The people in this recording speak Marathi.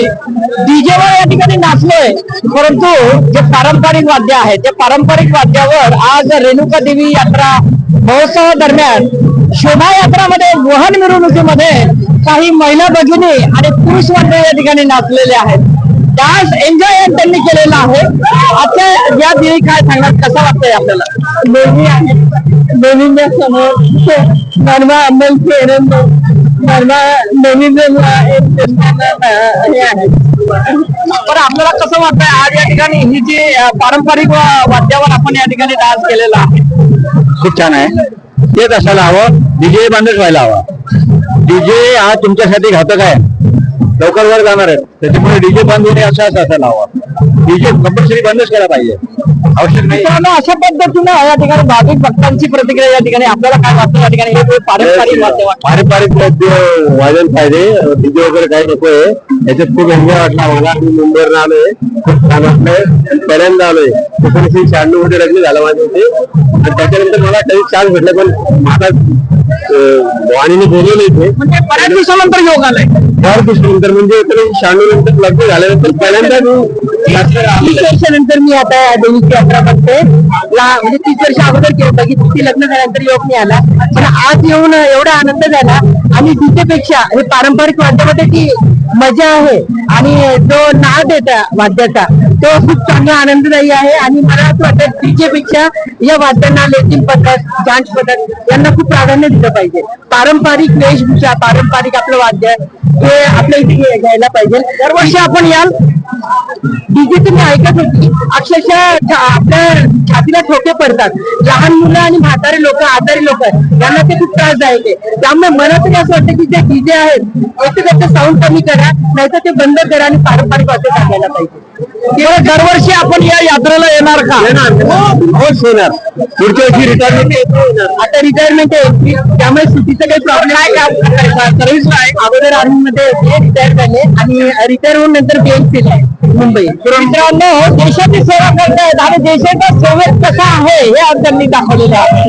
डीजेवर या ठिकाणी नाचलोय, परंतु जे पारंपरिक वाद्य आहे त्या पारंपरिक वाद्यावर आज रेणुका देवी यात्रा महोत्सवा दरम्यान शोभायात्रामध्ये वाहन मिरवणुकीमध्ये काही महिला भगिनी आणि पुरुष मंडळी या ठिकाणी नाचलेले आहेत. डान्स एन्जॉय त्यांनी केलेला आहे. आता या दिवशी काय सांगणार, कसं वाटतंय आपल्याला? दोन्ही आहेत, दोन्हींच्या समोर नर्मा अंमल फेरन नर्मा नवीन हे आहे. पण आपल्याला कसं वाटतंय आज या ठिकाणी ही जी पारंपरिक वाद्यावर आपण या ठिकाणी डान्स केलेला आहे? खूप छान आहे. तेच असायला हवं, डीजे बंदच व्हायला हवा. डीजे हा तुमच्यासाठी घातक आहे, लवकर वर जाणार आहे, त्याच्यामुळे डीजे बंद होणे असं असायला हवं. डीजे कंपल्सरी बंदच केला पाहिजे, आवश्यक नाही. अशा पद्धतीनं या ठिकाणी भाविक भक्तांची प्रतिक्रिया या ठिकाणी आपल्याला काय वाटतं? या ठिकाणी हे पारंपरिक वाद्य वाजन पाहिजे, डीजे वगैरे काही नकोय. याच्यात खूप एन्जॉय वाटला मला. मी मुंबईवर आलोय, खूप छान वाटलंय. पहिल्यांदा आलोय. 1996 मध्ये लग्न झालं माझे होते आणि त्याच्यानंतर मला कधी चान्स भेटला, पण माझा वाणीने बोलवलं इथे. म्हणजे बऱ्याच दिवसानंतर योग आलाय. बऱ्याच दिवसानंतर म्हणजे 96 नंतर लग्न झाल्यानंतर पहिल्यांदा मी 30 वर्षानंतर मी आता देवीची यात्रा बघते. म्हणजे 30 वर्ष अगोदर केलं बघितलं की लग्न झाल्यानंतर योग नाही आला, पण आज येऊन एवढा आनंद झाला. आणि डीजेपेक्षा हे पारंपरिक वाद्यामध्ये जी मजा आहे आणि जो नाद येता वाद्याचा तो खूप चांगला आनंददायी आहे. आणि मला असं वाटतं डीजेपेक्षा या वाद्यांना लेझिम पद्धत, डान्स पद्धत यांना खूप प्राधान्य दिलं पाहिजे. पारंपरिक वेशभूषा, पारंपरिक आपलं वाद्य हे आपल्या इथे घ्यायला पाहिजे. दरवर्षी आपण याल डीजे तुम्ही ऐकत होती, अक्षरशः आपल्या छातीला ठोके पडतात. लहान मुलं आणि म्हातारे लोक, आजारी लोक यांना ते खूप त्रासदायक आहे. त्यामुळे मला तरी असं वाटतं की जे डीजे आहेत त्याचं साऊंड कमी करा, नाहीतर ते बंद करा आणि पारंपरिक वाद्य टाकायला पाहिजे. दरवर्षी आपण या यात्रेला येणार का? येणार. पुढच्या वर्षी रिटायरमेंट. आता रिटायरमेंट आहे त्यामुळे सुट्टीचं काही प्रॉब्लेम आहे का? सर्व्हिस आहे, अगोदर आर्मी मध्ये रिटायर झाले आणि रिटायर होऊन नंतर BHP ला आहे मुंबई. मित्रांनो, देशाची सेवा करतायत आणि देशाच्या सेवेत कसा आहे हे आज त्यांनी दाखवलेलं आहे.